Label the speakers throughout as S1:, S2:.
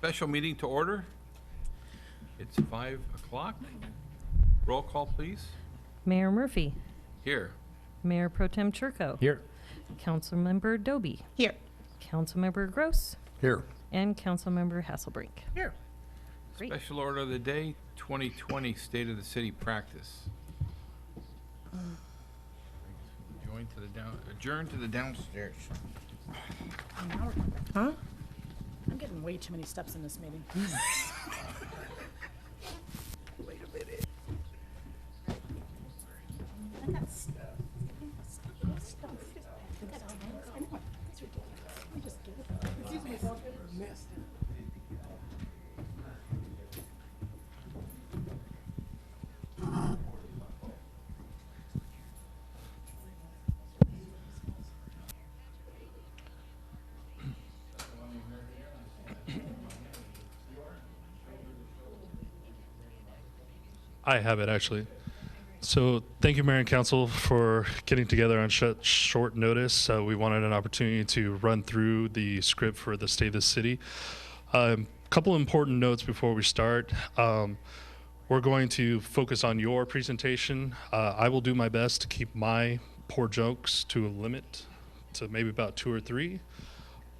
S1: Special meeting to order. It's 5 o'clock. Roll call, please.
S2: Mayor Murphy.
S1: Here.
S2: Mayor Pro Tem Churko.
S3: Here.
S2: Councilmember Doby.
S4: Here.
S2: Councilmember Gross.
S3: Here.
S2: And Councilmember Hasselbrink.
S4: Here.
S2: Great.
S1: Special order of the day, 2020 State of the City Practice. Adjourn to the downstairs.
S4: Huh? I'm getting way too many steps in this meeting.
S1: Wait a minute.
S4: I got stuff. I got stuff. I got tanks. I know. It's ridiculous. Let me just give it.
S5: I have it, actually. So thank you, Mayor and Council, for getting together on short notice. We wanted an opportunity to run through the script for the State of the City. Couple important notes before we start. We're going to focus on your presentation. I will do my best to keep my poor jokes to a limit, to maybe about 2 or 3.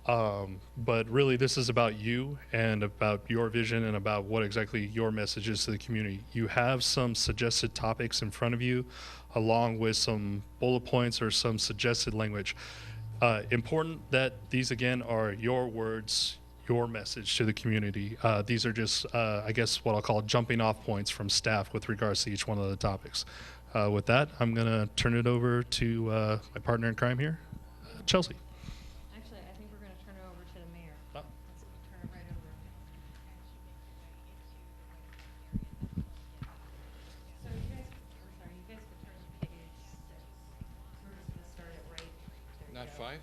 S5: But really, this is about you and about your vision and about what exactly your message is to the community. You have some suggested topics in front of you, along with some bullet points or some suggested language. Important that these, again, are your words, your message to the community. These are just, I guess, what I'll call jumping off points from staff with regards to each one of the topics. With that, I'm going to turn it over to my partner in crime here, Chelsea.
S1: Not 5?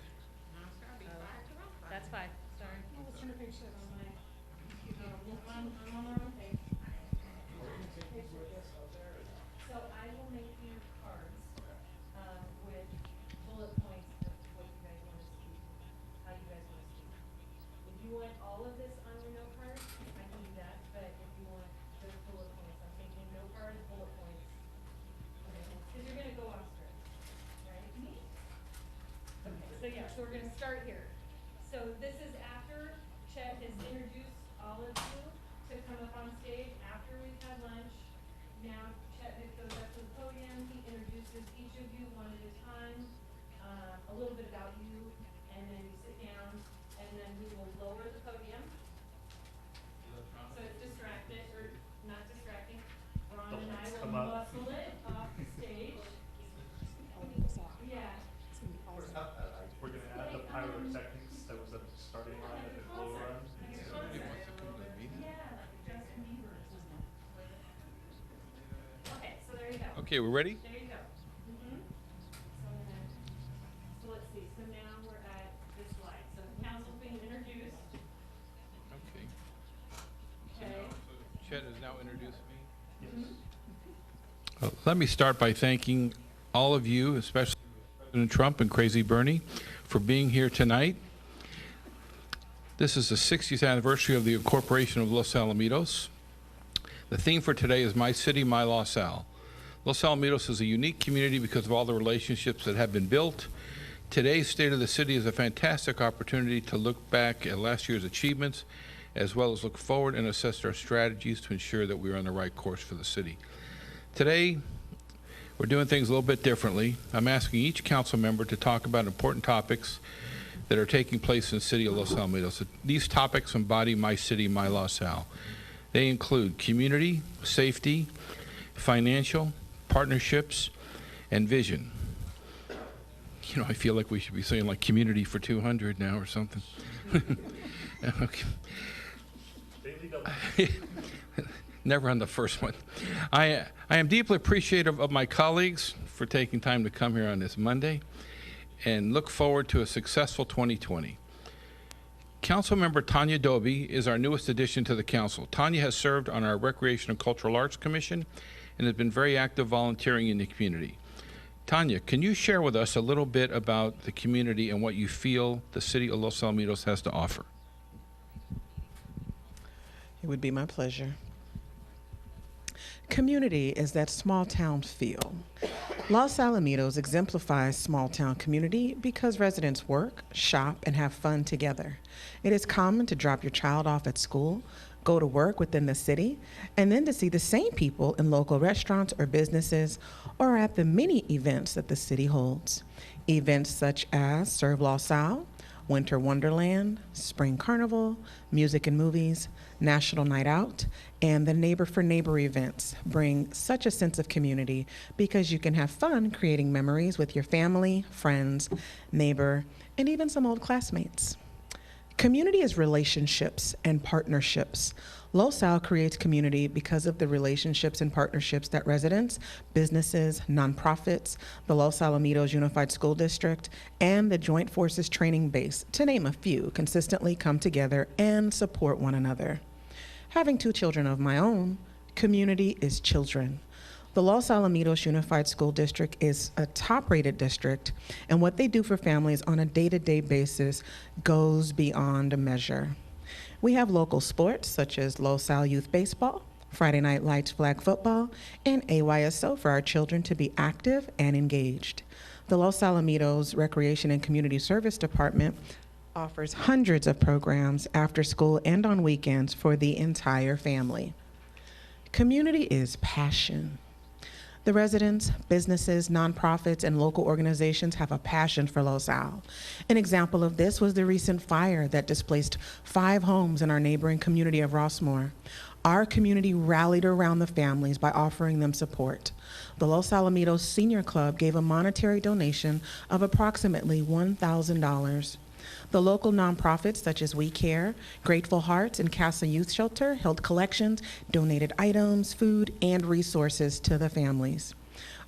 S2: That's 5. Sorry.
S4: Oh, let's turn to page 6 on my. I'm on the wrong page.
S2: So I will make you cards with bullet points of what you guys want to see, how you guys want to see. If you want all of this on your note card, I can do that. But if you want just bullet points, I'm taking note cards, bullet points. Because you're going to go off script, right? Okay, so yeah, so we're going to start here. So this is after Chet has introduced all of you to come up on stage after we've had lunch. Now Chet goes up to the podium, he introduces each of you one at a time, a little bit about you, and then you sit down, and then we will lower the podium. So it's distracted, or not distracting. Ron and I will muscle it off the stage. Yeah.
S5: We're going to add the pyrotechnics that was at the starting line at the glow run.
S1: Somebody wants to come to the meeting?
S2: Okay, so there you go.
S1: Okay, we're ready?
S2: There you go. So let's see. So now we're at this slide. So the council's being introduced.
S1: Okay.
S2: Okay.
S1: Chet has now introduced me. Let me start by thanking all of you, especially President Trump and Crazy Bernie, for being here tonight. This is the 60th anniversary of the incorporation of Los Alamitos. The theme for today is My City, My Los Al. Los Alamitos is a unique community because of all the relationships that have been built. Today's State of the City is a fantastic opportunity to look back at last year's achievements, as well as look forward and assess our strategies to ensure that we're on the right course for the city. Today, we're doing things a little bit differently. I'm asking each council member to talk about important topics that are taking place in the city of Los Alamitos. These topics embody My City, My Los Al. They include community, safety, financial, partnerships, and vision. You know, I feel like we should be saying like community for 200 now or something. Okay. Never on the first one. I am deeply appreciative of my colleagues for taking time to come here on this Monday and look forward to a successful 2020. Councilmember Tanya Doby is our newest addition to the council. Tanya has served on our Recreation and Cultural Arts Commission and has been very active volunteering in the community. Tanya, can you share with us a little bit about the community and what you feel the city of Los Alamitos has to offer?
S3: It would be my pleasure. Community is that small town feel. Los Alamitos exemplifies small town community because residents work, shop, and have fun together. It is common to drop your child off at school, go to work within the city, and then to see the same people in local restaurants or businesses or at the many events that the city holds. Events such as Serve Los Al, Winter Wonderland, Spring Carnival, Music and Movies, National Night Out, and the Neighbor for Neighbor events bring such a sense of community because you can have fun creating memories with your family, friends, neighbor, and even some old classmates. Community is relationships and partnerships. Los Al creates community because of the relationships and partnerships that residents, businesses, nonprofits, the Los Alamitos Unified School District, and the Joint Forces Training Base, to name a few, consistently come together and support one another. Having 2 children of my own, community is children. The Los Alamitos Unified School District is a top-rated district, and what they do for families on a day-to-day basis goes beyond measure. We have local sports such as Los Al Youth Baseball, Friday Night Lights Flag Football, and AYSO for our children to be active and engaged. The Los Alamitos Recreation and Community Service Department offers hundreds of programs after school and on weekends for the entire family. Community is passion. The residents, businesses, nonprofits, and local organizations have a passion for Los Al. An example of this was the recent fire that displaced 5 homes in our neighboring community of Rossmore. Our community rallied around the families by offering them support. The Los Alamitos Senior Club gave a monetary donation of approximately $1,000. The local nonprofits such as We Care, Grateful Hearts, and Casa Youth Shelter held collections, donated items, food, and resources to the families.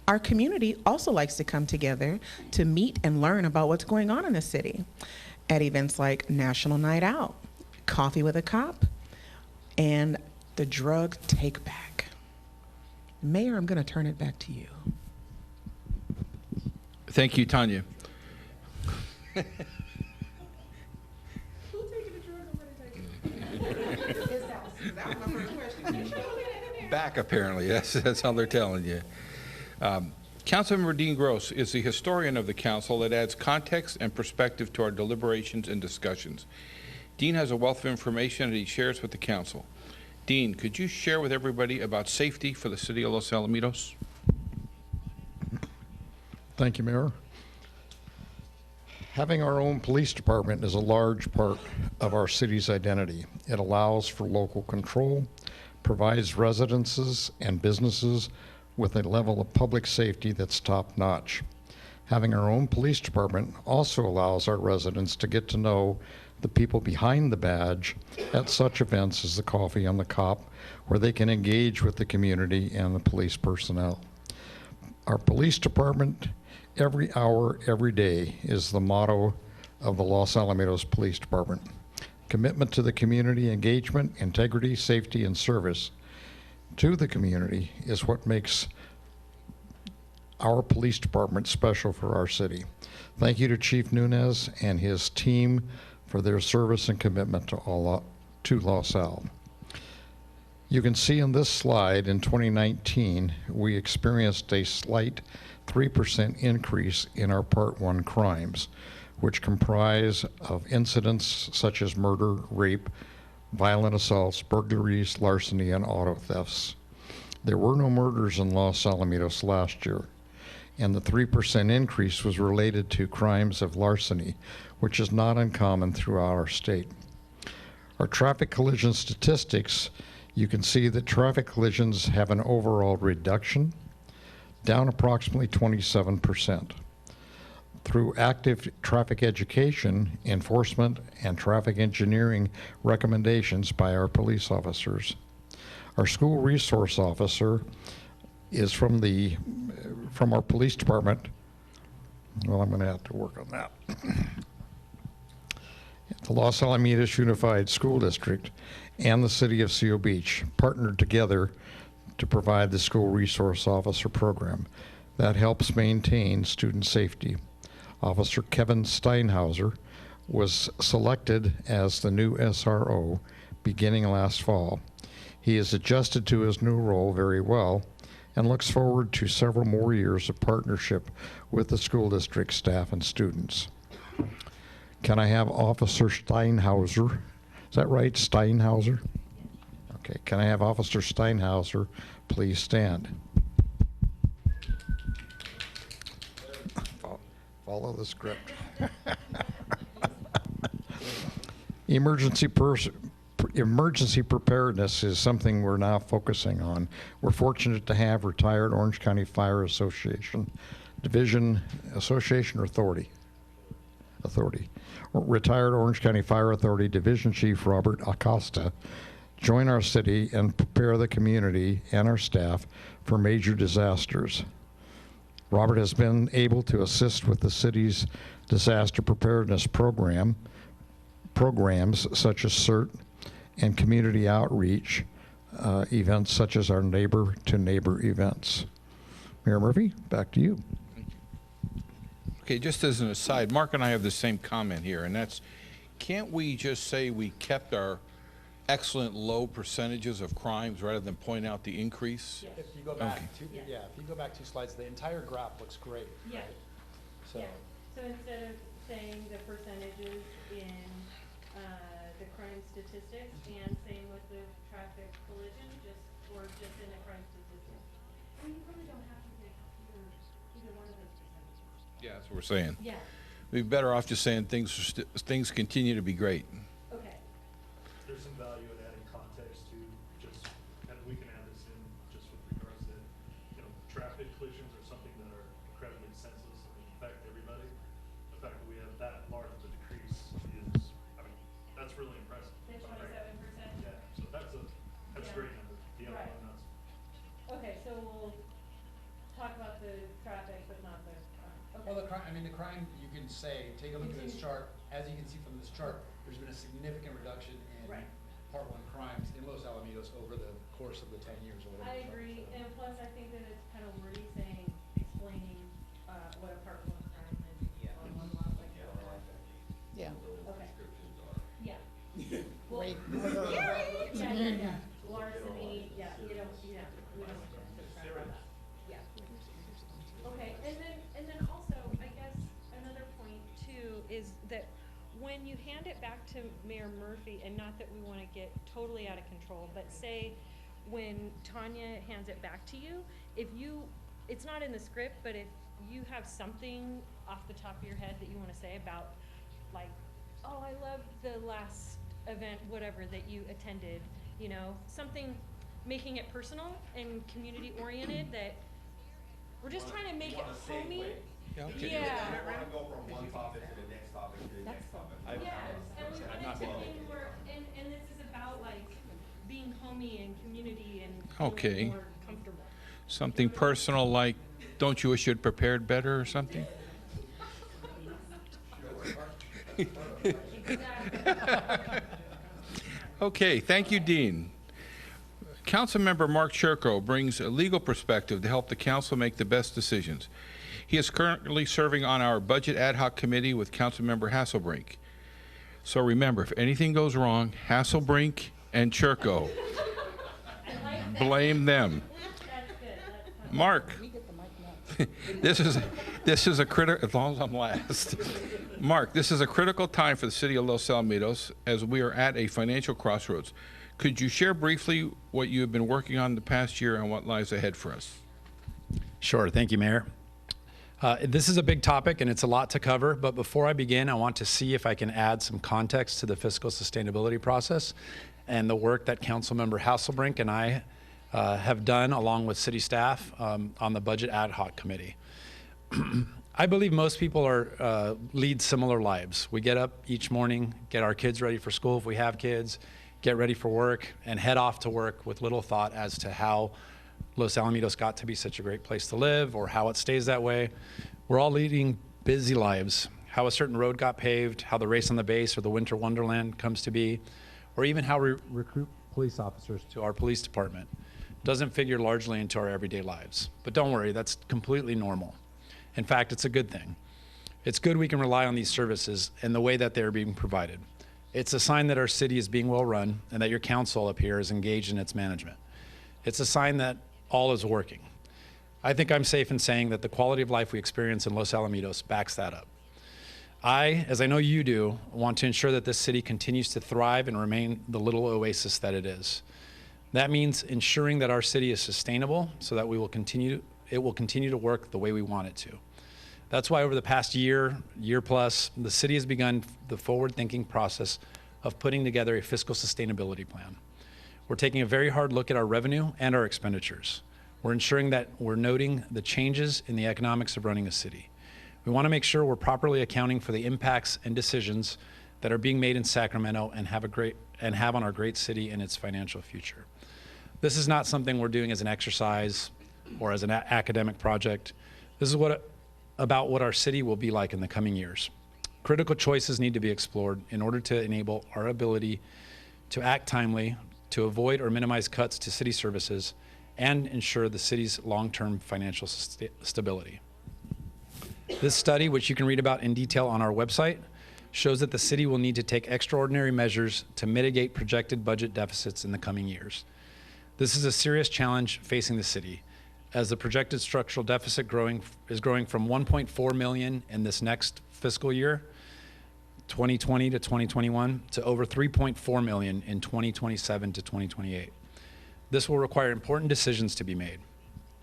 S3: Our community also likes to come together to meet and learn about what's going on in the city at events like National Night Out, Coffee with a Cop, and the Drug Take Back. Mayor, I'm going to turn it back to you.
S1: Thank you, Tanya. Back, apparently. That's how they're telling you. Councilmember Dean Gross is the historian of the council that adds context and perspective to our deliberations and discussions. Dean has a wealth of information that he shares with the council. Dean, could you share with everybody about safety for the city of Los Alamitos?
S6: Thank you, Mayor. Having our own police department is a large part of our city's identity. It allows for local control, provides residences and businesses with a level of public safety that's top-notch. Having our own police department also allows our residents to get to know the people behind the badge at such events as the Coffee on the Cop, where they can engage with the community and the police personnel. Our police department, every hour, every day, is the motto of the Los Alamitos Police Department. Commitment to the community, engagement, integrity, safety, and service to the community is what makes our police department special for our city. Thank you to Chief Nunez and his team for their service and commitment to Los Al. You can see in this slide in 2019, we experienced a slight 3% increase in our Part 1 crimes, which comprise of incidents such as murder, rape, violent assaults, burglaries, larceny, and auto thefts. There were no murders in Los Alamitos last year, and the 3% increase was related to crimes of larceny, which is not uncommon throughout our state. Our traffic collision statistics, you can see that traffic collisions have an overall reduction, down approximately 27%. Through active traffic education, enforcement, and traffic engineering recommendations by our police officers. Our school resource officer is from our police department. Well, I'm going to have to work on that. The Los Alamitos Unified School District and the City of Seal Beach partnered together to provide the school resource officer program that helps maintain student safety. Officer Kevin Steinhauser was selected as the new SRO beginning last fall He has adjusted to his new role very well and looks forward to several more years of partnership with the school district staff and students. Can I have Officer Steinhauser? Is that right, Steinhauser? Okay, can I have Officer Steinhauser please stand? Follow the script. Emergency preparedness is something we're now focusing on. We're fortunate to have retired Orange County Fire Association Retired Orange County Fire Authority Division Chief Robert Acosta join our city and prepare the community and our staff for major disasters. Robert has been able to assist with the city's disaster preparedness programs such as CERT and community outreach events such as our neighbor to neighbor events. Mayor Murphy, back to you.
S1: Okay, just as an aside, Mark and I have the same comment here, and that's, can't we just say we kept our excellent low percentages of crimes rather than point out the increase?
S7: If you go back
S1: Okay.
S7: if you go back 2 slides, the entire graph looks great.
S2: Yeah.
S7: So,
S2: Yeah, so instead of saying the percentages in, the crime statistics and same with the traffic collision, or just in the crime statistics. I mean, you really don't have to pick either one of those percentages.
S1: Yeah, that's what we're saying.
S2: Yeah,
S1: We'd be better off just saying things continue to be great.
S2: okay.
S5: There's some value in adding context to just, and we can add this in just with regards to, traffic collisions are something that are incredibly senseless and affect everybody. The fact that we have that large of a decrease is, that's really impressive.
S2: The 27%?
S5: Yeah, so that's a
S2: Yeah.
S5: great number. Yeah,
S2: Right.
S5: nuts.
S2: Okay, so we'll talk about the traffic, but not the crime. Okay.
S7: well, the crime, you can say, take a look at this chart. As you can see from this chart, there's been a significant reduction in
S2: Right.
S7: Part 1 crimes in Los Alamitos over the course of the 10 years or whatever.
S2: I agree, and plus I think that it's kind of wordy saying, explaining, what a part one crime is on one lot like that.
S4: Yeah.
S2: Okay. Yeah. Well,
S4: Wait.
S2: yeah. Larceny, yeah, we don't describe all that. Yeah. Okay, and then also, I guess, another point too, is that when you hand it back to Mayor Murphy, and not that we wanna get totally out of control, but say, when Tanya hands it back to you, it's not in the script, but if you have something off the top of your head that you wanna say about, like, oh, I love the last event, whatever, that you attended, something, making it personal and community oriented, that we're just trying to make it homey.
S1: Yeah,
S2: Yeah.
S8: I don't wanna go from one topic to the next topic to the next topic.
S2: Yes, and we want it to be more, and this is about like being homey and community and
S1: Okay.
S2: feeling more comfortable.
S1: Something personal like, don't you wish you'd prepared better or something? Okay, thank you, Dean. Councilmember Mark Churko brings a legal perspective to help the council make the best decisions. He is currently serving on our Budget Ad Hoc Committee with Councilmember Hasselbrink. So remember, if anything goes wrong, Hasselbrink and Churko, blame them.
S2: That's good, that's fun.
S1: Mark,
S4: We get the mic now.
S1: this is a critical, as long as I'm last. Mark, this is a critical time for the city of Los Alamitos as we are at a financial crossroads. Could you share briefly what you have been working on the past year and what lies ahead for us?
S9: Sure. Thank you, Mayor. This is a big topic and it's a lot to cover, but before I begin, I want to see if I can add some context to the fiscal sustainability process and the work that Councilmember Hasselbrink and I have done along with city staff on the Budget Ad Hoc Committee. I believe most people lead similar lives. We get up each morning, get our kids ready for school if we have kids, get ready for work, and head off to work with little thought as to how Los Alamitos got to be such a great place to live or how it stays that way. We're all leading busy lives. How a certain road got paved, how the race on the base or the winter wonderland comes to be, or even how we recruit police officers to our police department doesn't figure largely into our everyday lives. But don't worry, that's completely normal. In fact, it's a good thing. It's good we can rely on these services and the way that they're being provided. It's a sign that our city is being well run and that your council up here is engaged in its management. It's a sign that all is working. I think I'm safe in saying that the quality of life we experience in Los Alamitos backs that up. I, as I know you do, want to ensure that this city continues to thrive and remain the little oasis that it is. That means ensuring that our city is sustainable so that it will continue to work the way we want it to. That's why over the past year plus, the city has begun the forward-thinking process of putting together a fiscal sustainability plan. We're taking a very hard look at our revenue and our expenditures. We're ensuring that we're noting the changes in the economics of running a city. We want to make sure we're properly accounting for the impacts and decisions that are being made in Sacramento and have on our great city and its financial future. This is not something we're doing as an exercise or as an academic project. This is about what our city will be like in the coming years. Critical choices need to be explored in order to enable our ability to act timely, to avoid or minimize cuts to city services, and ensure the city's long-term financial stability. This study, which you can read about in detail on our website, shows that the city will need to take extraordinary measures to mitigate projected budget deficits in the coming years. This is a serious challenge facing the city, as the projected structural deficit is growing from 1.4 million in this next fiscal year, 2020 to 2021, to over 3.4 million in 2027 to 2028. This will require important decisions to be made.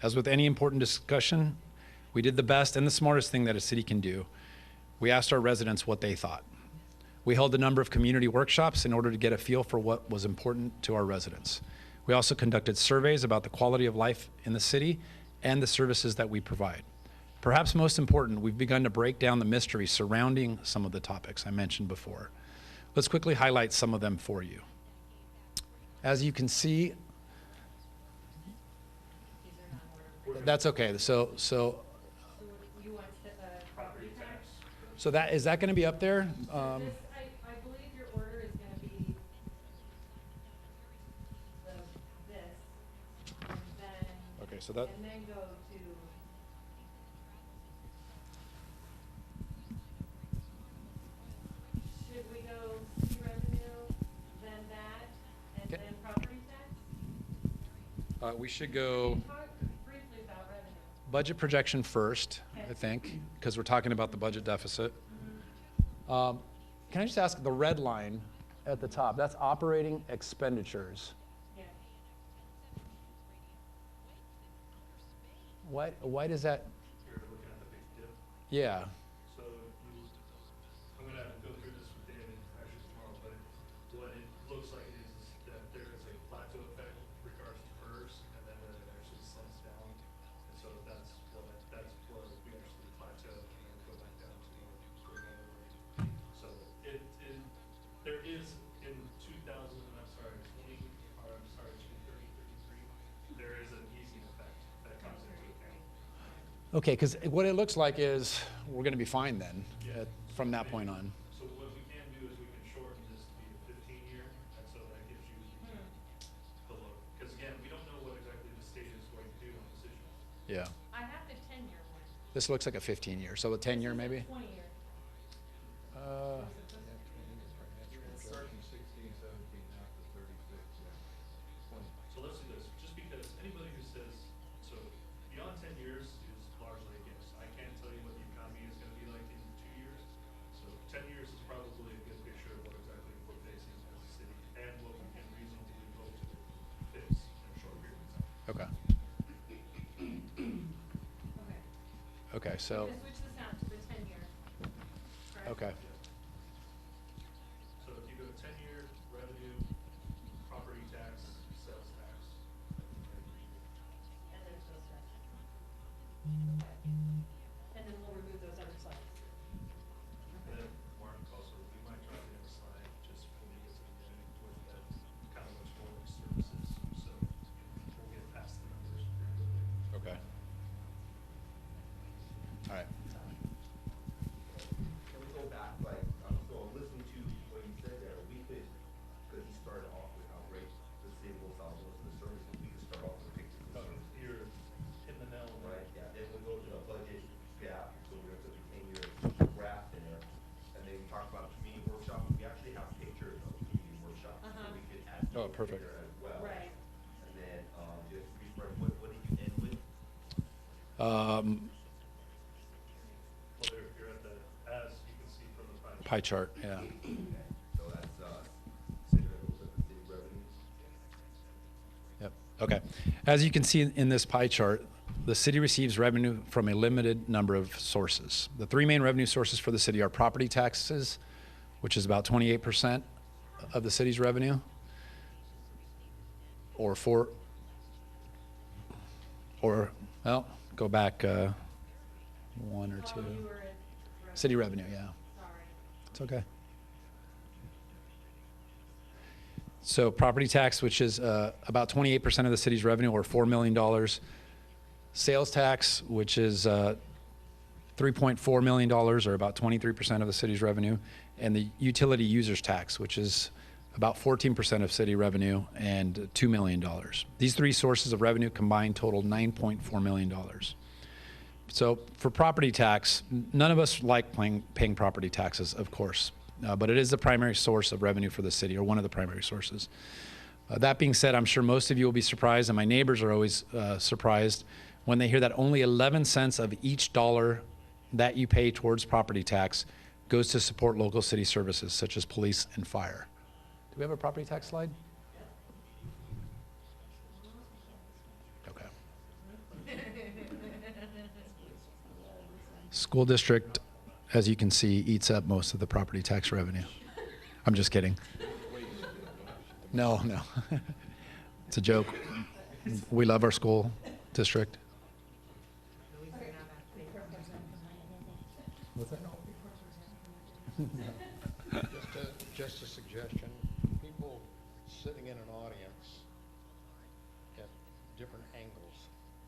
S9: As with any important discussion, we did the best and the smartest thing that a city can do. We asked our residents what they thought. We held a number of community workshops in order to get a feel for what was important to our residents. We also conducted surveys about the quality of life in the city and the services that we provide. Perhaps most important, we've begun to break down the mystery surrounding some of the topics I mentioned before. Let's quickly highlight some of them for you. As you can see, that's okay. So
S2: You want property tax?
S9: is that going to be up there?
S2: This, I believe your order is gonna be this, and then.
S9: Okay, so that.
S2: And then go to. Should we go city revenue, then that, and
S9: Okay.
S2: then property tax?
S9: We should go
S2: Talk briefly about revenue.
S9: budget projection first, I think, because we're talking about the budget deficit. Can I just ask, the red line at the top, that's operating expenditures.
S2: Yeah.
S9: Why does that?
S5: You're looking at the big dip.
S9: Yeah.
S5: So I'm gonna have to go through this with David actually tomorrow, but what it looks like is that there is a plateau effect with regards to PERS, and then it actually slides down. And so that's where we actually plateau and then go back down to a normal rate. So there is in 2033, there is an easing effect that comes into account.
S9: Okay, because what it looks like is we're going to be fine then from that point on.
S5: So what we can do is we can shorten this to be a 15-year, and so that gives you the look. Because again, we don't know what exactly the state is going to do on this issue.
S9: Yeah.
S2: I have the 10-year one.
S9: This looks like a 15-year, so a 10-year maybe?
S2: 20-year.
S1: Starting 16, 17, now to 36, yeah.
S5: So let's do this, just because anybody who says, so beyond 10 years is largely a guess. I can't tell you what the economy is gonna be like in 2 years. So 10 years is probably a good picture of what exactly we're facing as a city and what we can reasonably hope to fix in a short period of time.
S9: Okay.
S2: Okay.
S9: Okay, so,
S2: I'm gonna switch this out to the 10-year. Correct?
S9: okay.
S5: So if you go 10-year revenue, property tax, sales tax.
S2: And then those rest. Okay. And then we'll remove those other slides.
S5: And then Martin also, we might try to have a slide just when we get to the end with that kind of much more like services, so we'll get past the numbers pretty quickly.
S9: Okay. All right.
S8: Can we go back
S9: Oh, perfect.
S8: there as well.
S2: Right.
S8: And then, just refresh, what did you end with?
S9: Um,
S5: Well, you're at the, as you can see from the pie
S9: pie chart, yeah.
S8: So that's, city revenues.
S9: Yep. Okay. As you can see in this pie chart, the city receives revenue from a limited number of sources. The three main revenue sources for the city are property taxes, which is about 28% of the city's revenue, or well, go back one or
S2: Oh,
S9: two.
S2: you were at.
S9: City revenue, yeah.
S2: Sorry.
S9: It's okay. So property tax, which is about 28% of the city's revenue, or $4 million. Sales tax, which is $3.4 million, or about 23% of the city's revenue. And the utility users tax, which is about 14% of city revenue and $2 million. These three sources of revenue combined total $9.4 million. So for property tax, none of us like paying property taxes, of course, but it is the primary source of revenue for the city, or one of the primary sources. That being said, I'm sure most of you will be surprised, and my neighbors are always surprised when they hear that only 11 cents of each dollar that you pay towards property tax goes to support local city services such as police and fire. Do we have a property tax slide? Okay. School district, as you can see, eats up most of the property tax revenue. I'm just kidding. No. It's a joke. We love our school district. What's that?
S6: Just a suggestion, people sitting in an audience at different angles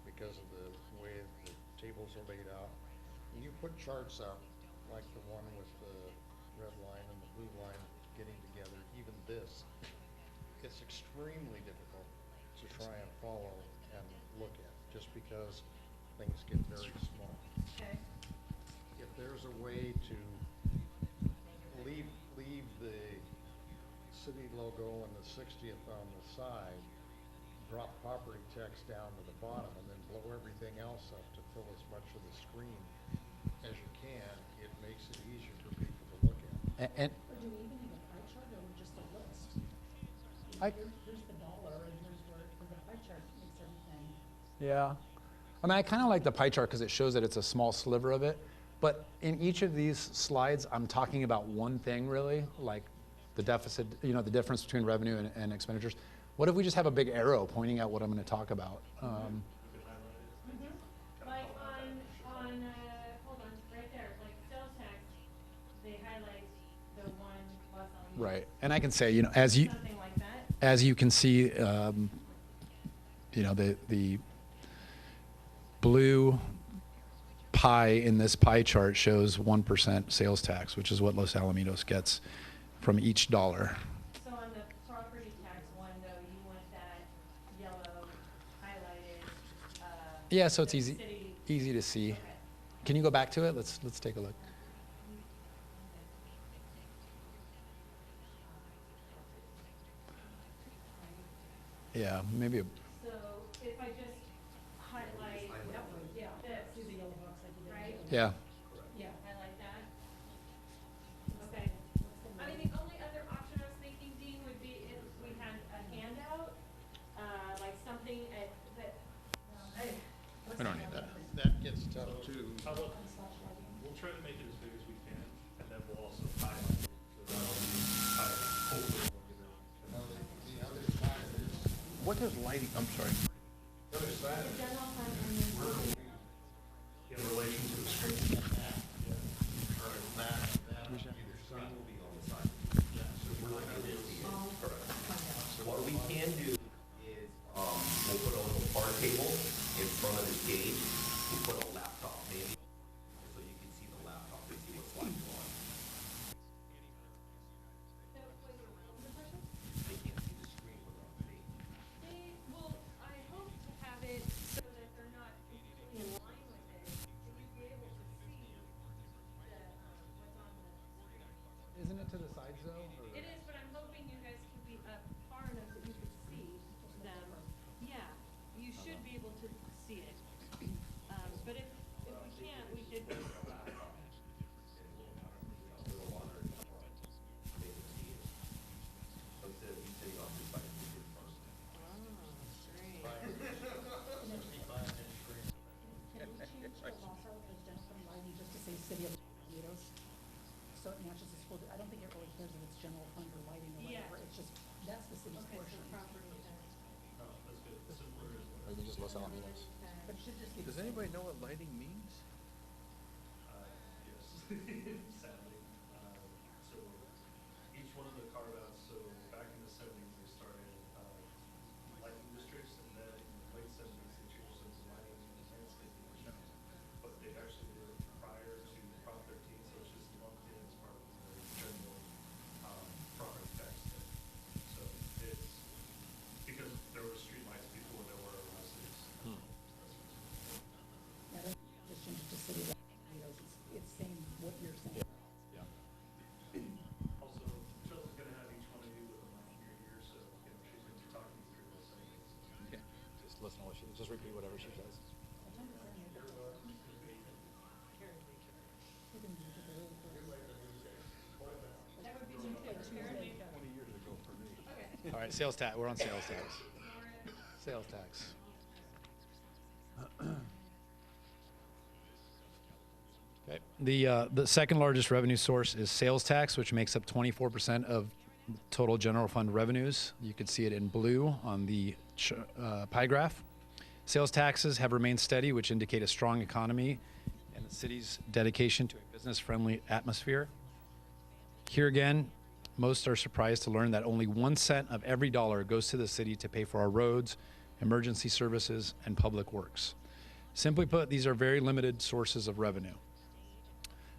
S6: because of the way the tables are laid out. When you put charts up, like the one with the red line and the blue line getting together, even this, it's extremely difficult to try and follow and look at, just because things get very small.
S2: Okay.
S6: If there's a way to leave the city logo and the 60th on the side, drop property tax down to the bottom, and then blow everything else up to fill as much of the screen as you can, it makes it easier for people to look at.
S9: And
S4: Or do we even have a pie chart or just a list? Here's the dollar and here's where, the pie chart makes everything.
S9: yeah. I mean, I kind of like the pie chart because it shows that it's a small sliver of it. But in each of these slides, I'm talking about one thing really, like the deficit, the difference between revenue and expenditures. What if we just have a big arrow pointing out what I'm going to talk about?
S2: Like on, hold on, right there, like sales tax, they highlight the one Los Alamitos.
S9: Right. And I can say,
S2: Something like that.
S9: as you can see, the blue pie in this pie chart shows 1% sales tax, which is what Los Alamitos gets from each dollar.
S2: So on the property tax one though, you want that yellow highlighted,
S9: Yeah, so it's
S2: the
S9: easy
S2: city-
S9: to see.
S2: Okay.
S9: Can you go back to it? Let's take a look. Yeah, maybe.
S2: So if I just highlight
S4: Yeah,
S2: this,
S4: do the yellow box like you did.
S2: right?
S9: Yeah.
S4: Yeah.
S2: Highlight that. Okay. I mean, the only other option I was thinking, Dean, would be if we had a handout, like something that,
S1: We don't need that.
S6: That gets tough too.
S5: We'll try to make it as big as we can, and then we'll also highlight it, so that'll be hopefully we'll get it.
S6: The other side is,
S1: What does lighting, I'm sorry.
S6: the other side is
S5: In relation to the screen.
S8: What we can do is, we'll put a little bar table in front of the stage, we'll put a laptop maybe, so you can see the laptop and see what's live on. They can't see the screen when they're on stage.
S2: well, I hope to have it so that they're not completely in line with it, and you'd be able to see the, what's on the screen.
S9: Isn't it to the sides though?
S2: It is, but I'm hoping you guys can be up far enough to
S9: Los Alamitos.
S1: Does anybody know what lighting means?
S5: Yes, sadly. So each one of the carve-outs, so back in the 70s, they started lighting districts, and then in the late 70s, they changed them to lighting and landscaping districts. But they actually did it prior to Prop 13, so it's just lumped in as part of the general proper text. So it's because there were street lights before there were cities.
S4: Just change it to city lights. It's saying what you're saying.
S9: Yeah.
S5: Also, Michelle's gonna have each one of you with a mic in your ear, so, she's gonna be talking through those things.
S9: Okay. Just listen to what she, just repeat whatever she says. All right, sales tax. We're on sales tax. Sales tax. Okay. The second largest revenue source is sales tax, which makes up 24% of total general fund revenues. You can see it in blue on the pie graph. Sales taxes have remained steady, which indicate a strong economy and the city's dedication to a business-friendly atmosphere. Here again, most are surprised to learn that only 1 cent of every dollar goes to the city to pay for our roads, emergency services, and public works. Simply put, these are very limited sources of revenue.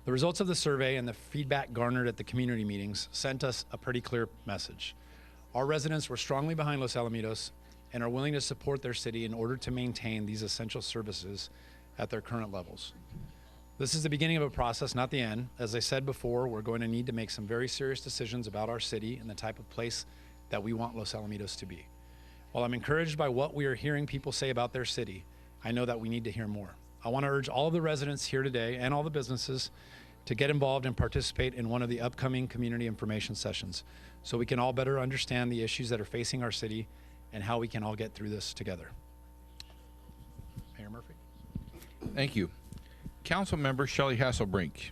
S9: The results of the survey and the feedback garnered at the community meetings sent us a pretty clear message. Our residents were strongly behind Los Alamitos and are willing to support their city in order to maintain these essential services at their current levels. This is the beginning of a process, not the end. As I said before, we're going to need to make some very serious decisions about our city and the type of place that we want Los Alamitos to be. While I'm encouraged by what we are hearing people say about their city, I know that we need to hear more. I want to urge all of the residents here today and all the businesses to get involved and participate in one of the upcoming community information sessions so we can all better understand the issues that are facing our city and how we can all get through this together. Mayor Murphy.
S1: Thank you. Council Member Shelley Hasselbrink.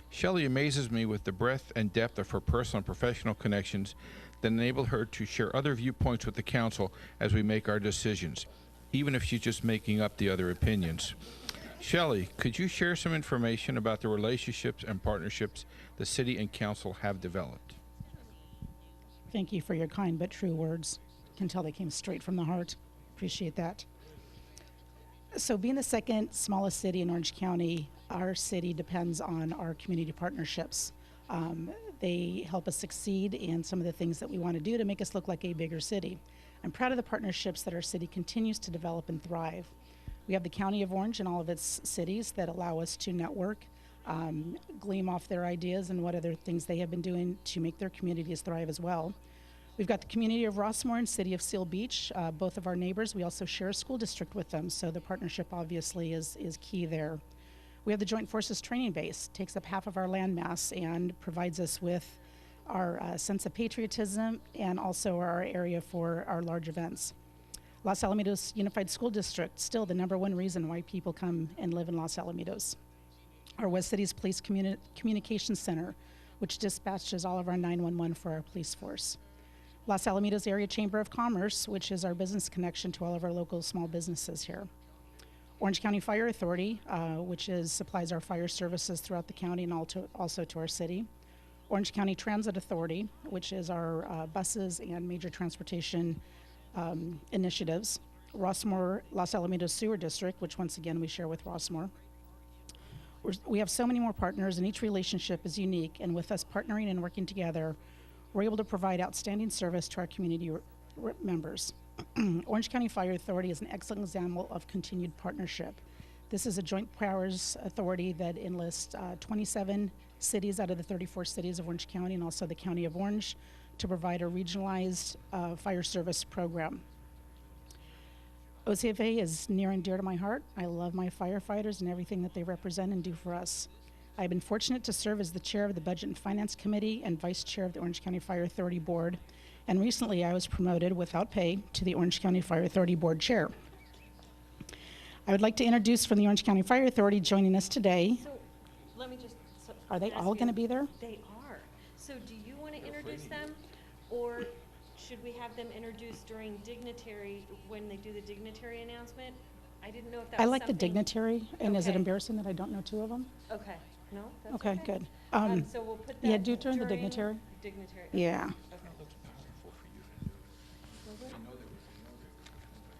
S1: Shelley amazes me with the breadth and depth of her personal and professional connections that enable her to share other viewpoints with the council as we make our decisions, even if she's just making up the other opinions. Shelley, could you share some information about the relationships and partnerships the city and council have developed?
S4: Thank you for your kind but true words. Can tell they came straight from the heart. Appreciate that. So being the second smallest city in Orange County, our city depends on our community partnerships. They help us succeed in some of the things that we want to do to make us look like a bigger city. I'm proud of the partnerships that our city continues to develop and thrive. We have the County of Orange and all of its cities that allow us to network, glean off their ideas and what other things they have been doing to make their communities thrive as well. We've got the community of Rossmore and city of Seal Beach, both of our neighbors. We also share a school district with them, so the partnership obviously is key there. We have the Joint Forces Training Base, takes up half of our land mass and provides us with our sense of patriotism and also our area for our large events. Los Alamitos Unified School District, still the #1 reason why people come and live in Los Alamitos. Our West Cities Police Communications Center, which dispatches all of our 911 for our police force. Los Alamitos Area Chamber of Commerce, which is our business connection to all of our local small businesses here. Orange County Fire Authority, which supplies our fire services throughout the county and also to our city. Orange County Transit Authority, which is our buses and major transportation initiatives. Rossmore, Los Alamitos Sewer District, which once again we share with Rossmore. We have so many more partners and each relationship is unique, and with us partnering and working together, we're able to provide outstanding service to our community members. Orange County Fire Authority is an excellent example of continued partnership. This is a joint powers authority that enlists 27 cities out of the 34 cities of Orange County and also the County of Orange to provide a regionalized fire service program. OCFA is near and dear to my heart. I love my firefighters and everything that they represent and do for us. I've been fortunate to serve as the chair of the Budget and Finance Committee and vice chair of the Orange County Fire Authority Board. And recently I was promoted without pay to the Orange County Fire Authority Board chair. I would like to introduce from the Orange County Fire Authority joining us today.
S2: So, let me just.
S4: Are they
S2: ask
S4: all
S2: you-
S4: going to be there?
S2: They are. So do you want to introduce them, or should we have them introduced during dignitary, when they do the dignitary announcement? I didn't know if that
S4: I
S2: was
S4: like the
S2: something-
S4: dignitary, and is it
S2: Okay.
S4: embarrassing that I don't know two of them?
S2: Okay, no, that's
S4: Okay, good.
S2: So we'll put that
S4: Yeah, do it during the
S2: during
S4: dignitary.
S2: Dignitary. Okay.
S4: Yeah.
S2: Okay.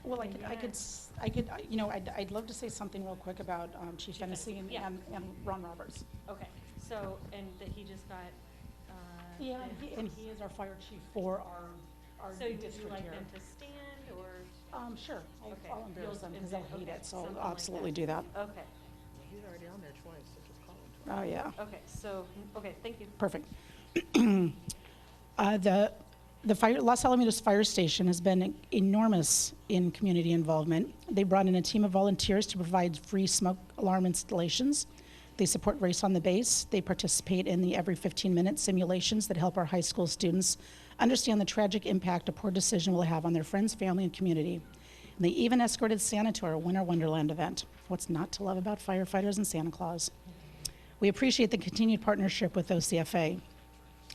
S4: Well, I'd love to say something real quick about Chief Hennessy and,
S2: Yeah.
S4: and Ron Roberts.
S2: Okay, so, and that he just got,
S4: Yeah, and he is our fire chief for our
S2: so would you
S4: district
S2: like
S4: here.
S2: them to stand, or?
S4: Sure,
S2: Okay.
S4: I'll embarrass them because they'll hate
S2: Okay,
S4: it, so
S2: something
S4: I'll
S2: like
S4: absolutely
S2: that.
S4: do that.
S2: Okay,
S3: He's already on there twice, so just call him twice.
S4: Oh, yeah,
S2: okay, so, okay, thank you.
S4: perfect. Los Alamitos Fire Station has been enormous in community involvement. They brought in a team of volunteers to provide free smoke alarm installations. They support Race on the Base. They participate in the every 15-minute simulations that help our high school students understand the tragic impact a poor decision will have on their friends, family, and community. And they even escorted Santa to our Winter Wonderland event. What's not to love about firefighters and Santa Claus? We appreciate the continued partnership with OCFA.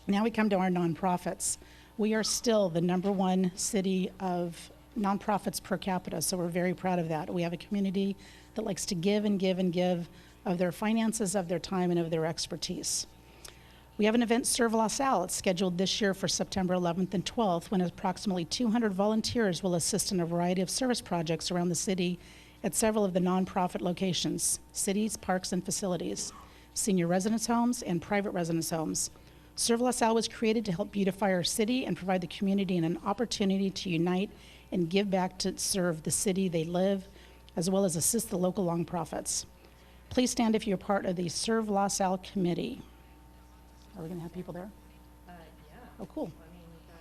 S4: Now we come to our nonprofits. We are still the #1 city of nonprofits per capita, so we're very proud of that. We have a community that likes to give and give and give of their finances, of their time, and of their expertise. We have an event, Serve La Salle. It's scheduled this year for September 11th and 12th, when approximately 200 volunteers will assist in a variety of service projects around the city at several of the nonprofit locations, cities, parks, and facilities, senior residence homes, and private residence homes. Serve La Salle was created to help beautify our city and provide the community an opportunity to unite and give back to serve the city they live, as well as assist the local nonprofits. Please stand if you're part of the Serve La Salle committee. Are we going to have people there?
S2: Yeah.
S4: Oh, cool.
S2: I mean, we've got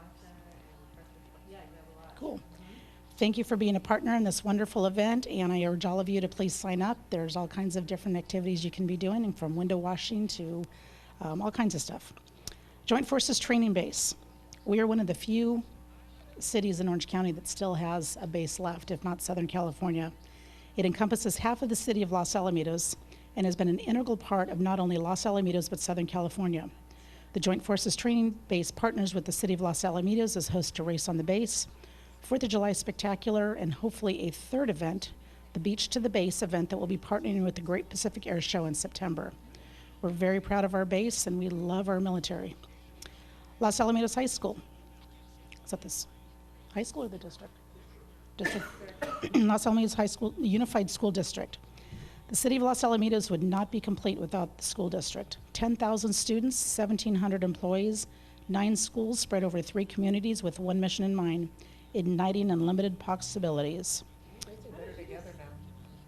S2: Costa and Preston, yeah, you have a lot.
S4: Cool. Thank you for being a partner in this wonderful event, and I urge all of you to please sign up. There's all kinds of different activities you can be doing, and from window washing to all kinds of stuff. Joint Forces Training Base. We are one of the few cities in Orange County that still has a base left, if not Southern California. It encompasses half of the city of Los Alamitos and has been an integral part of not only Los Alamitos but Southern California. The Joint Forces Training Base partners with the city of Los Alamitos as host to Race on the Base, 4th of July Spectacular, and hopefully a third event, the Beach to the Base event that will be partnering with the Great Pacific Air Show in September. We're very proud of our base and we love our military. Los Alamitos High School. Is that this high school or the district? District. Los Alamitos High School, Unified School District. The city of Los Alamitos would not be complete without the school district. 10,000 students, 1,700 employees, 9 schools spread over 3 communities with one mission in mind, igniting unlimited possibilities.
S3: They're better together now.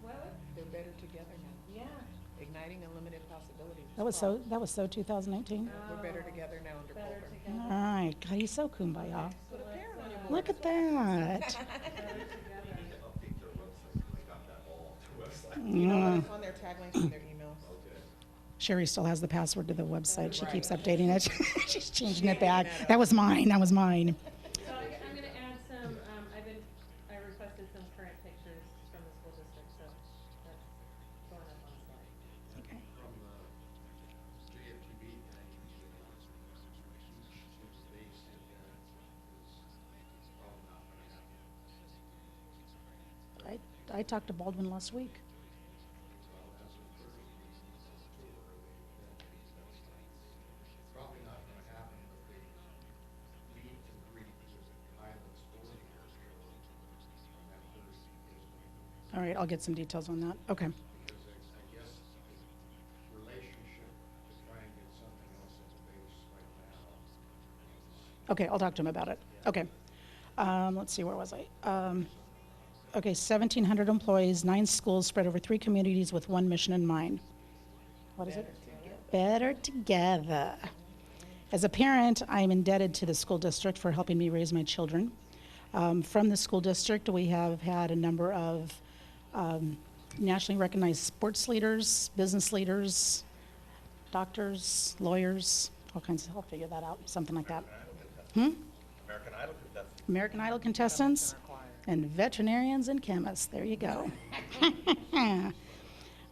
S2: What?
S3: They're better together now.
S2: Yeah.
S3: Igniting unlimited possibilities.
S4: That was so 2019.
S3: We're better together now under
S2: Better
S3: Colbert.
S2: together.
S4: All right, God, he's so kumbaya.
S3: Put a parent on your board.
S4: Look at that.
S3: You know what? It's on their taglines and their emails.
S4: Sherry still has the password to the website. She keeps updating it. She's changing it back. That was mine. That was mine.
S2: So I'm gonna add some, I requested some current pictures from the school district, so that's going up on the slide.
S4: Okay. I talked to Baldwin last week.
S6: Probably not gonna happen, but the meet and greet with the pilots for the air show on that Thursday.
S4: All right, I'll get some details on that. Okay.
S6: Because I guess the relationship to try and get something else at the base right now.
S4: Okay, I'll talk to him about it. Okay. Let's see, where was I? Okay, 1,700 employees, 9 schools spread over 3 communities with one mission in mind. What is it? Better together. As a parent, I am indebted to the school district for helping me raise my children. From the school district, we have had a number of nationally recognized sports leaders, business leaders, doctors, lawyers, all kinds of, I'll figure that out, something like that. American Idol contestants and veterinarians and chemists. There you go.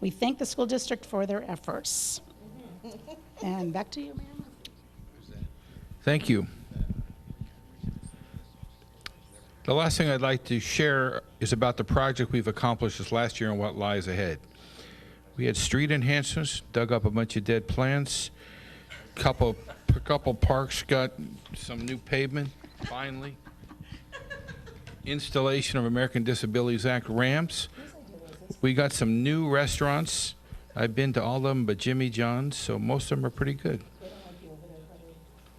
S4: We thank the school district for their efforts. And back to you, ma'am.
S1: Thank you. The last thing I'd like to share is about the project we've accomplished this last year and what lies ahead. We had street enhancements, dug up a bunch of dead plants, couple parks got some new pavement, finally. Installation of American Disabilities Act ramps. We got some new restaurants. I've been to all of them but Jimmy John's, so most of them are pretty good.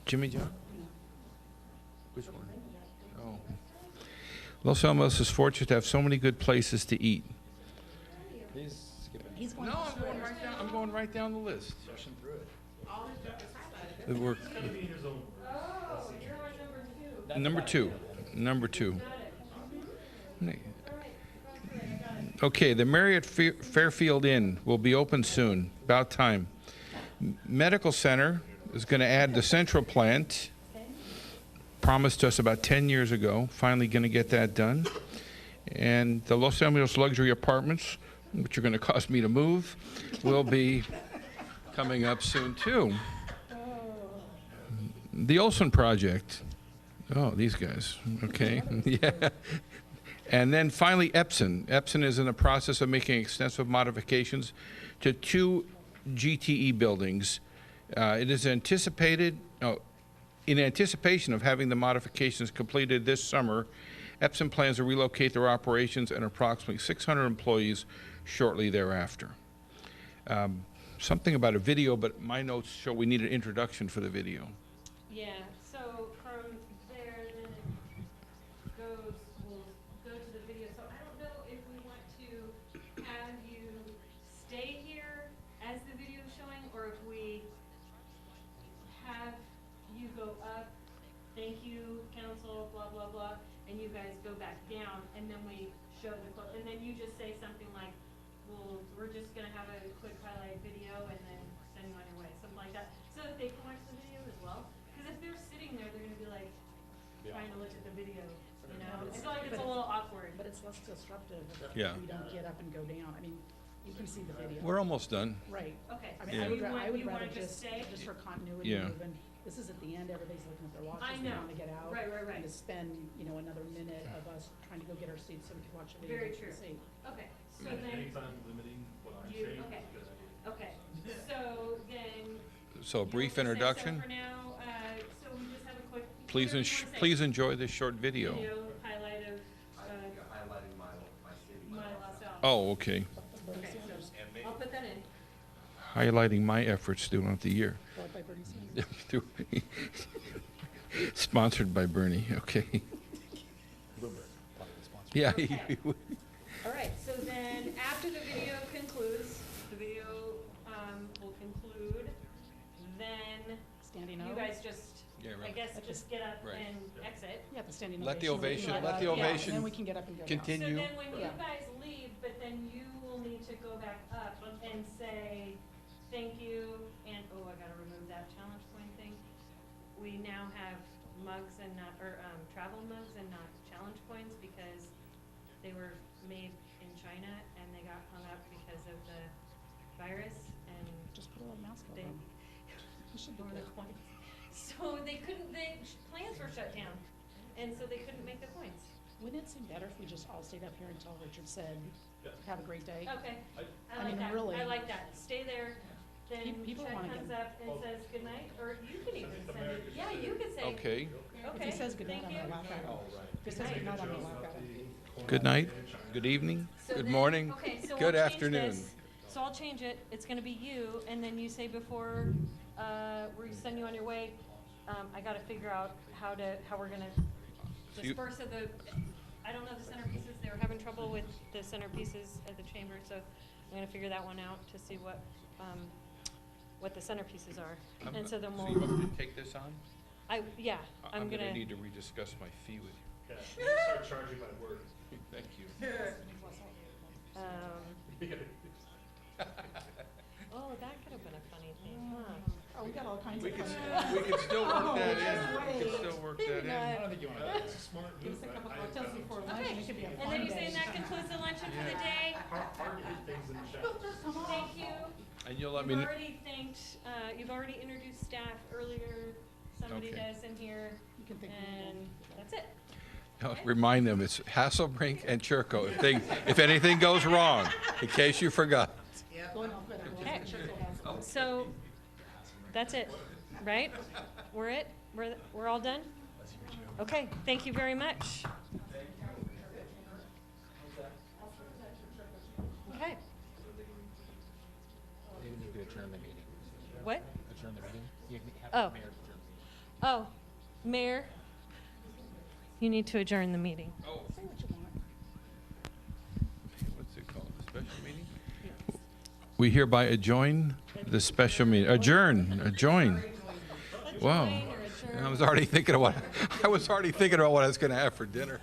S1: Jimmy John? Which one? Oh. Los Alamos is fortunate to have so many good places to eat. No, I'm going right down the list. It worked.
S2: Oh, you're on number two.
S1: Number two.
S2: Got it. All right, go for it, I got it.
S1: Okay, the Marriott Fairfield Inn will be open soon, about time. Medical Center is going to add the central plant, promised us about 10 years ago, finally going to get that done. And the Los Alamos luxury apartments, which are going to cost me to move, will be coming up soon too. The Olson Project. Oh, these guys. Okay. Yeah. And then finally, Epson. Epson is in the process of making extensive modifications to 2 GTE buildings. It is anticipated, in anticipation of having the modifications completed this summer, Epson plans to relocate their operations and approximately 600 employees shortly thereafter. Something about a video, but my notes show we need an introduction for the video.
S2: Yeah, so from there, then it goes, we'll go to the video. So I don't know if we want to have you stay here as the video is showing, or if we have you go up, thank you, council, blah, blah, blah, and you guys go back down, and then we show the clip, and then you just say something like, well, we're just gonna have a quick highlight video and then send you on your way, something like that, so that they can watch the video as well. Because if they're sitting there, they're gonna be like, trying to look at the video, you know? I feel like it's a little awkward.
S4: But it's less disruptive if
S1: Yeah.
S4: we don't get up and go down. I mean, you can see the video.
S1: We're almost done.
S4: Right.
S2: Okay,
S4: I mean,
S1: Yeah.
S4: I would,
S2: You want-
S4: I would
S2: you
S4: rather
S2: wanna just stay?
S4: just for continuity,
S1: Yeah.
S4: move in. This is at the end, everybody's looking at their watches,
S2: I
S4: they
S2: know.
S4: wanna get out.
S2: Right, right, right.
S4: And to spend, you know, another minute of us trying to go get our seats so we can watch the video.
S2: Very
S4: and
S2: true.
S4: see.
S2: okay, so then,
S5: Anytime limiting what I'm
S2: you,
S5: saying is
S2: okay,
S5: a good idea.
S2: okay, so then.
S1: So a
S2: you'll
S1: brief
S2: just say, so
S1: introduction.
S2: for now, so we just have a quick.
S1: Please,
S2: whatever you wanna say.
S1: please enjoy this short video.
S2: Video highlight of,
S8: I think you're highlighting my city.
S2: my Los Alamos.
S1: Oh, okay.
S2: Okay, so I'll put that in.
S1: Highlighting my efforts throughout the year.
S4: Brought by Bernie Sanders.
S1: Sponsored by Bernie, okay. Yeah.
S2: Okay. All right, so then after the video concludes, the video will conclude, then
S4: Standing
S2: you
S4: O.
S2: guys just,
S1: Yeah,
S2: I
S1: right.
S2: guess, just get up
S1: Right.
S2: and exit.
S4: Yeah, the standing
S1: Let the
S4: ovation.
S1: ovation-
S4: We can
S1: let
S4: get
S1: the
S4: up, yeah,
S1: ovation
S4: And then we can get up and go down.
S1: continue.
S2: So then when you
S4: Yeah.
S2: guys leave, but then you will need to go back up and say, thank you, and, oh, I gotta remove that challenge point thing. We now have mugs and not, or, travel mugs and not challenge points because they were made in China and they got hung up because of the virus and
S4: Just put a little mask
S2: they,
S4: on. You should do
S2: were the
S4: that.
S2: coins. So they couldn't, plants were shut down, and so they couldn't make the coins.
S4: Wouldn't it seem better if we just all stayed up here until Richard said, have a great day?
S2: Okay,
S4: I
S2: I like
S4: mean,
S2: that,
S4: really.
S2: I like that, stay there, then
S4: People
S2: Chet
S4: wanna
S2: comes
S4: get-
S2: up and says goodnight, or you can even send it, yeah, you could say,
S1: Okay.
S4: If
S2: okay,
S4: he says goodnight,
S2: thank
S4: I'm
S2: you.
S4: gonna laugh at him. If he says goodnight, I'm gonna laugh at him.
S1: Good night, good evening,
S2: So
S1: good
S2: then-
S1: morning,
S2: okay, so
S1: good
S2: we'll change
S1: afternoon.
S2: this. So I'll change it, it's gonna be you, and then you say before, we send you on your way, I gotta figure out how we're gonna
S1: So you-
S2: disperse of the, I don't know the centerpieces, they were having trouble with the centerpieces at the chamber, so I'm gonna figure that one out to see what the centerpieces are. And so then
S1: So you want
S2: we'll,
S1: me to take this on?
S2: yeah, I'm gonna.
S1: need to rediscuss my fee with you.
S5: Okay, you start charging by word.
S1: Thank you.
S2: Oh, that could have been a funny thing, huh?
S4: Oh, we got all kinds
S1: We
S4: of
S1: could,
S4: fun.
S1: we could still work that in, we
S4: wait.
S1: could still work that in.
S4: I don't think you want to.
S5: That's a smart
S4: Give
S5: move.
S4: us a couple
S5: I-
S4: cocktails before lunch,
S2: Okay,
S4: and it could be a
S2: and
S4: fun
S2: then you
S4: day.
S2: saying that concludes the luncheon for the day?
S5: Hard to hit things in the shadows.
S2: Thank you.
S1: And you'll let me,
S2: You've
S1: kn-
S2: already thanked, you've already introduced staff earlier, somebody
S1: Okay.
S2: does in here,
S4: You can think.
S2: and that's it.
S1: Remind them, it's Hasselbrink and Churko, if anything goes wrong, in case you forgot.
S2: Okay. So, that's it, right? We're it? We're all done? Okay, thank you very much. Okay. What? Oh. Oh, Mayor, you need to adjourn the meeting.
S1: What's it called, a special meeting? We hereby adjourn the special meeting, adjourn. Wow. I was already thinking about what I was going to have for dinner.